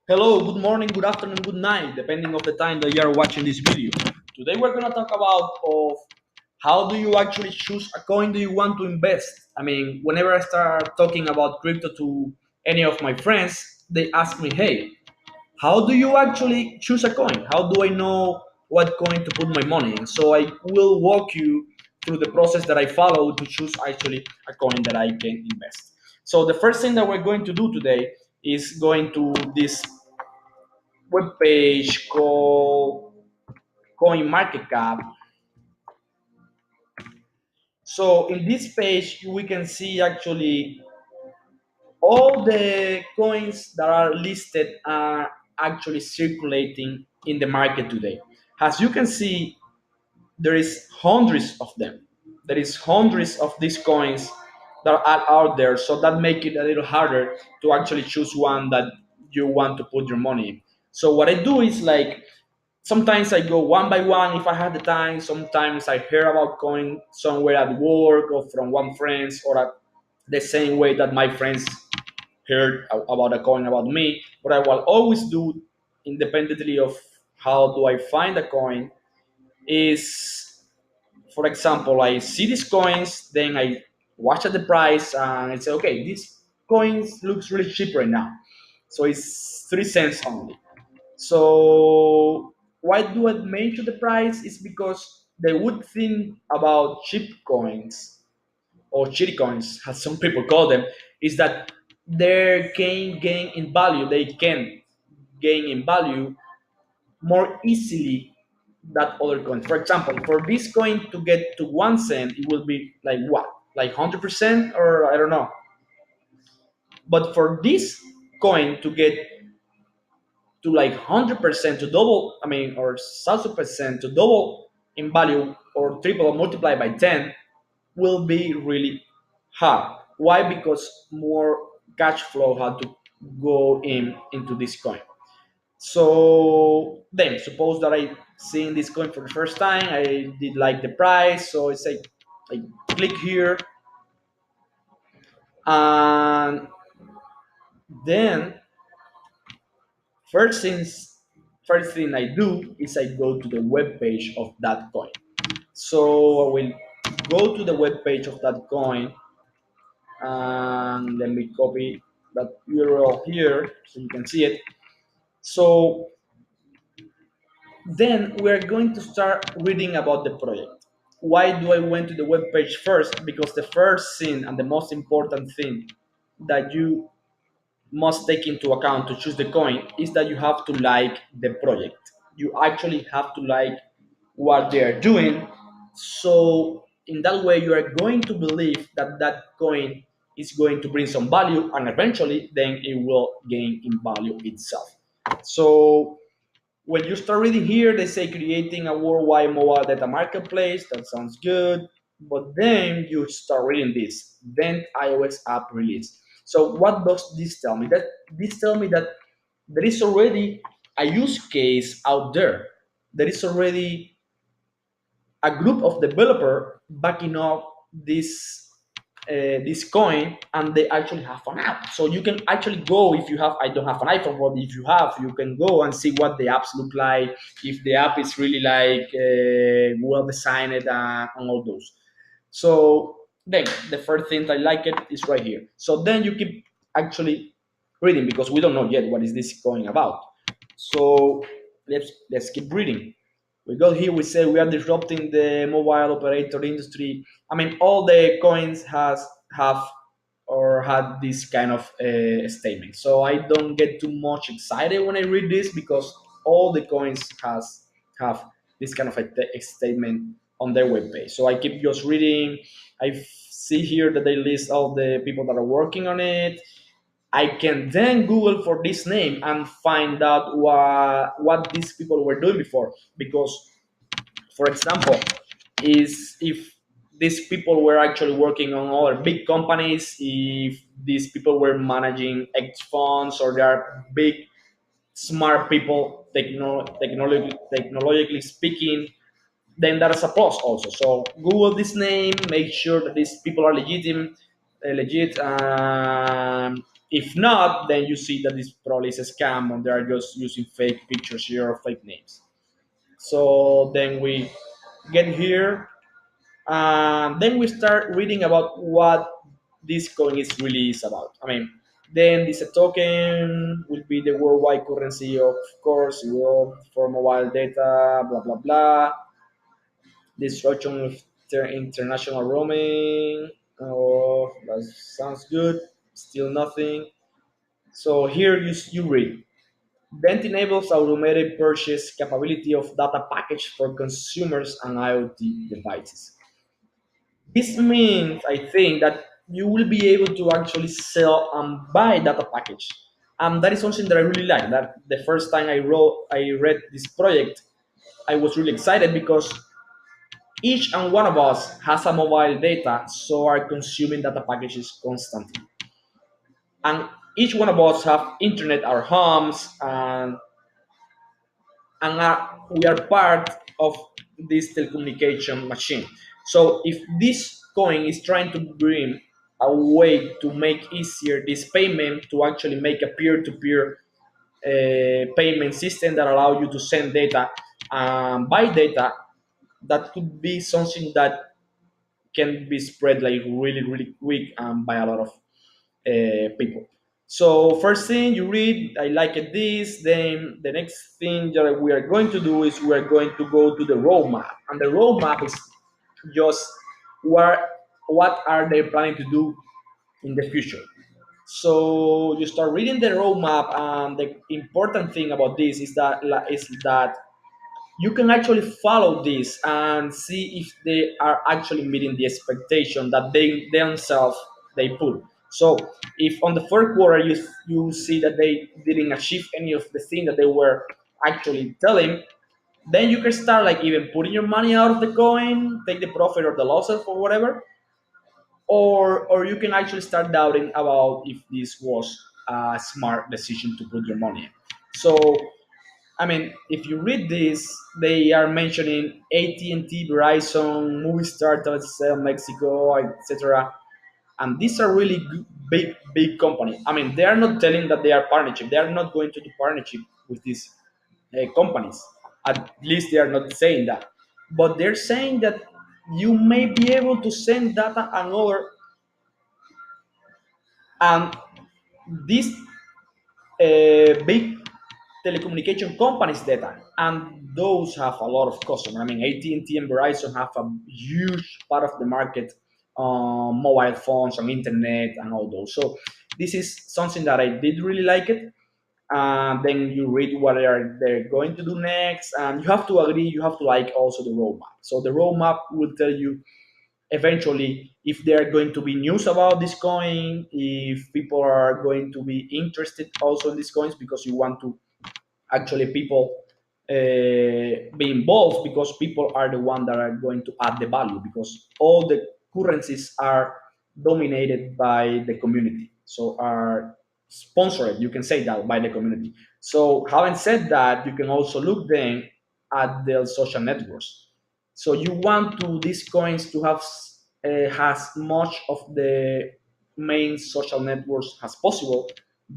Hello, good morning, good afternoon, good night, depending of the time that you are watching this video. Today we're gonna talk about of how do you actually choose a coin do you want to invest. I mean, whenever I start talking about crypto to any of my friends, they ask me, "Hey, how do you actually choose a coin? How do I know what coin to put my money in?" So I will walk you through the process that I follow to choose actually a coin that I can invest. So the first thing that we're going to do today is going to this web page called CoinMarketCap. So in this page, we can see actually all the coins that are listed are actually circulating in the market today. As you can see, there is hundreds of them. There is hundreds of these coins that are out there. So that make it a little harder to actually choose one that you want to put your money in. So what I do is like sometimes I go one by one if I have the time. Sometimes I hear about coin somewhere at work or from one friends or at the same way that my friends heard about a coin about me. What I will always do, independently of how do I find a coin, is, for example, I see these coins, then I watch at the price and I say, okay, this coins looks really cheap right now. So it's 3 cents only. So why do I mention the price? Is because the good thing about cheap coins or shitty coins, as some people call them, is that they can gain in value. They can gain in value more easily than other coins. For example, for this coin to get to 1 cent, it will be like what, like 100%, or I don't know. But for this coin to get to like 100% to double, I mean, or 1,000% to double in value or triple or multiply by 10 will be really hard. Why? Because more cash flow had to go in into this coin. So then suppose that I seen this coin for the first time, I did like the price, so it's like I click here and then first things first thing I do is I go to the web page of that coin. So I will go to the web page of that coin and let me copy that URL here so you can see it. So then we're going to start reading about the project. Why do I went to the web page first? Because the first thing and the most important thing that you must take into account to choose the coin is that you have to like the project. You actually have to like what they are doing. So in that way, you are going to believe that that coin is going to bring some value, and eventually, then it will gain in value itself. So when you start reading here, they say creating a worldwide mobile data marketplace. That sounds good. But then you start reading this. Then iOS app release. So what does this tell me? That this tell me that there is already a use case out there. There is already a group of developer backing up this coin, and they actually have an app. So you can actually go, if you have, I don't have an iPhone, but if you have, you can go and see what the apps look like, if the app is really like well designed and all those. So then the first thing I like it is right here. So then you keep actually reading because we don't know yet what is this coin about. So let's keep reading. We go here, we say we are disrupting the mobile operator industry. I mean, all the coins have or had this kind of statement. So I don't get too much excited when I read this because all the coins have this kind of a statement on their webpage. So I keep just reading. I see here that they list all the people that are working on it. I can then Google for this name and find out what these people were doing before. Because, for example, is if these people were actually working on other big companies, if these people were managing X funds, or they are big, smart people, technologically speaking, then that is a plus also. So Google this name, make sure that these people are legit. If not, then you see that this probably is a scam and they are just using fake pictures here or fake names. So then we get here and then we start reading about what this coin is really is about. I mean, then this token will be the worldwide currency, of course, will for mobile data, blah blah blah. Destruction of international roaming. Oh, that sounds good. Still nothing. So here you read. Bent enables automated purchase capability of data package for consumers and IoT devices. This means, I think, that you will be able to actually sell and buy data package. And that is something that I really like. That the first time I read this project, I was really excited because each and one of us has a mobile data, so are consuming data packages constantly. And each one of us have internet at our homes, and we are part of this telecommunication machine. So if this coin is trying to bring a way to make easier this payment to actually make a peer-to-peer payment system that allow you to send data and buy data, that could be something that can be spread like really quick by a lot of people. So first thing you read, I like it this. Then the next thing that we are going to do is we are going to go to the roadmap, and the roadmap is just what are they planning to do in the future. So you start reading the roadmap, and the important thing about this is that you can actually follow this and see if they are actually meeting the expectation that they themselves they put. So if on the first quarter you see that they didn't achieve any of the thing that they were actually telling, then you can start like even putting your money out of the coin, take the profit or the losses or whatever, or you can actually start doubting about if this was a smart decision to put your money in. So I mean, if you read this, they are mentioning AT&T, Verizon, Movistar, Telcel, Mexico, etc. And these are really big companies. I mean, they are not telling that they are partnership. They are not going to do partnership with these companies. At least they are not saying that. But they're saying that you may be able to send data and other, and these big telecommunication companies data, and those have a lot of customers. I mean, AT&T and T and Verizon have a huge part of the market on mobile phones, on internet, and all those. So this is something that I did really like it. And then you read what they're going to do next, and you have to agree. You have to like also the roadmap. So the roadmap will tell you eventually if there are going to be news about this coin, if people are going to be interested also in these coins because you want to actually people be involved, because people are the one that are going to add the value, because all the currencies are dominated by the community, so are sponsored, you can say that, by the community. So having said that, you can also look then at the social networks. So you want to these coins to have as much of the main social networks as possible,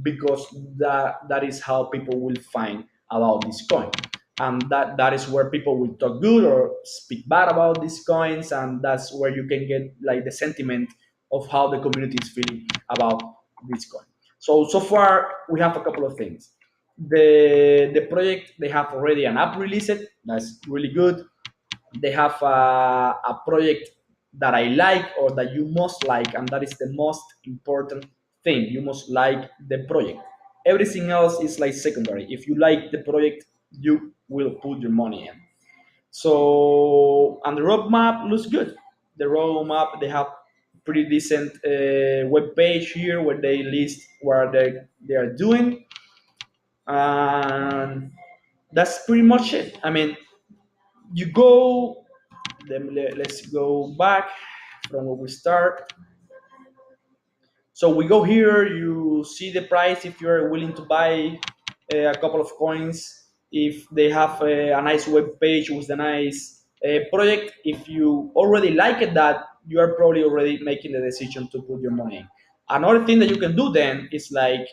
because that is how people will find about this coin, and that is where people will talk good or speak bad about these coins, and that's where you can get like the sentiment of how the community is feeling about this coin. So far we have a couple of things. The project, they have already an app released, that's really good. They have a project that I like or that you must like, and that is the most important thing. You must like the project. Everything else is like secondary. If you like the project, you will put your money in. So, and the roadmap looks good. The roadmap, they have pretty decent web page here where they list what they are doing, and that's pretty much it. I mean, you go. Let's go back from where we start. So we go here, you see the price if you're willing to buy a couple of coins. If they have a nice web page with a nice project, if you already like it, that you are probably already making the decision to put your money in. Another thing that you can do then is like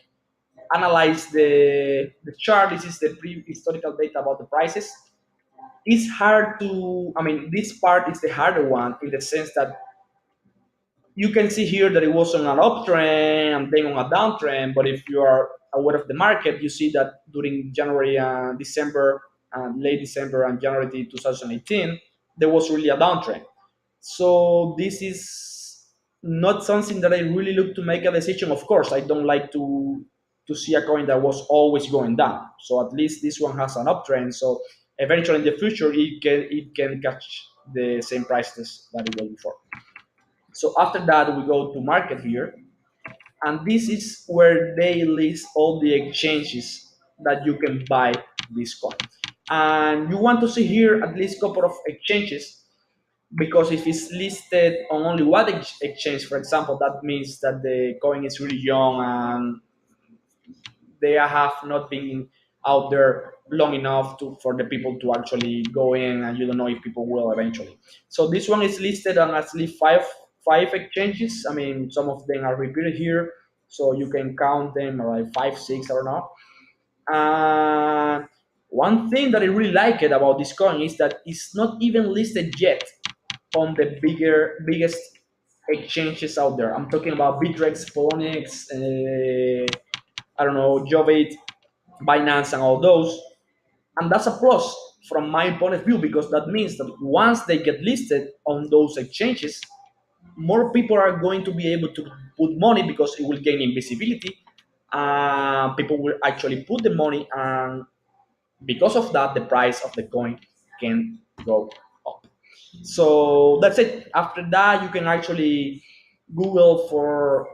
analyze the chart. This is the pre-historical data about the prices. It's hard to, I mean, this part is the harder one in the sense that you can see here that it was on an uptrend and then on a downtrend. But if you are aware of the market, you see that during January and December, late December and January 2018, there was really a downtrend. So this is not something that I really look to make a decision. Of course, I don't like to see a coin that was always going down. So at least this one has an uptrend. So eventually in the future, it can catch the same prices that it was before. So after that, we go to market here, and this is where they list all the exchanges that you can buy this coin. And you want to see here at least a couple of exchanges because if it's listed on only one exchange, for example, that means that the coin is really young and they have not been out there long enough for the people to actually go in, and you don't know if people will eventually. So this one is listed on at least five exchanges. I mean, some of them are repeated here, so you can count them, or like five, six, I don't know. And one thing that I really like it about this coin is that it's not even listed yet on the biggest exchanges out there. I'm talking about Bittrex, Poloniex, I don't know, Jovit, Binance, and all those. And that's a plus from my point of view because that means that once they get listed on those exchanges, more people are going to be able to put money because it will gain invisibility. People will actually put the money, and because of that, the price of the coin can go up. So that's it. After that, you can actually Google for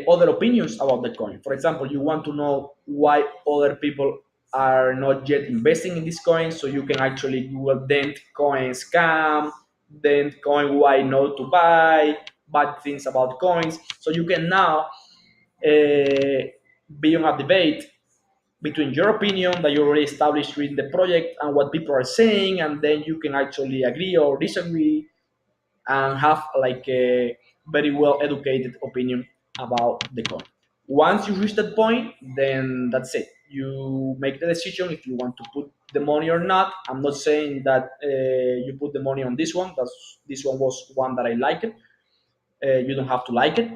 other opinions about the coin. For example, you want to know why other people are not yet investing in this coin, so you can actually Google Dent coin scam, Dent coin why not to buy, bad things about coins. So you can now be on a debate between your opinion that you already established with the project and what people are saying, and then you can actually agree or disagree and have like a very well educated opinion about the coin. Once you reach that point, then that's it. You make the decision if you want to put the money or not. I'm not saying that you put the money on this one. This one was one that I liked. You don't have to like it.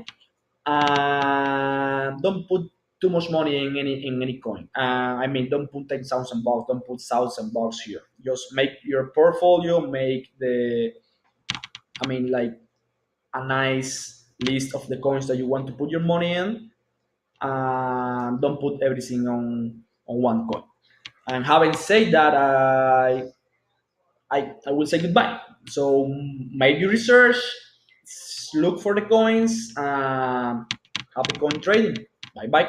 Don't put too much money in any coin. I mean, don't put 10,000 bucks. Don't put 1,000 bucks here. Just make your portfolio. Make the, I mean, like a nice list of the coins that you want to put your money in, and don't put everything on one coin. And having said that, I will say goodbye. So make your research, look for the coins, happy coin trading. Bye bye.